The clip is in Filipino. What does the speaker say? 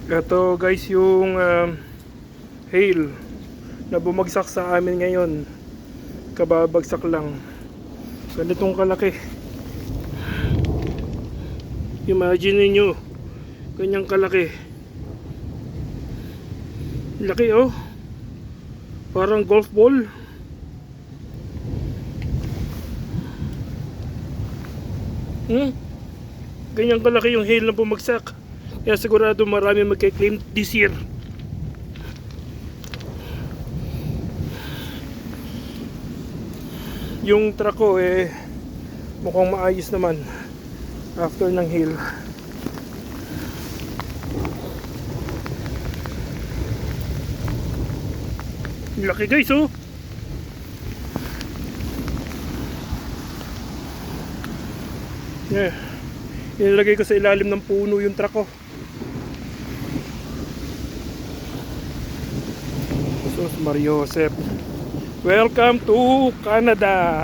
Ito guys yung hail na bumagsak sa amin ngayon. Kababagsak lang. Ganitong kalaki. Imagine niyo, ganyang kalaki. Laki oh. Parang golf ball. Ganyang kalaki yung hail na bumagsak. Kaya sigurado marami magka-claim this year. Yung truck ko mukhang maayos naman after ng hail. Laki guys oh. Yeah. Inilagay ko sa ilalim ng puno yung truck ko. Jesus Mario Joseph. Welcome to Canada.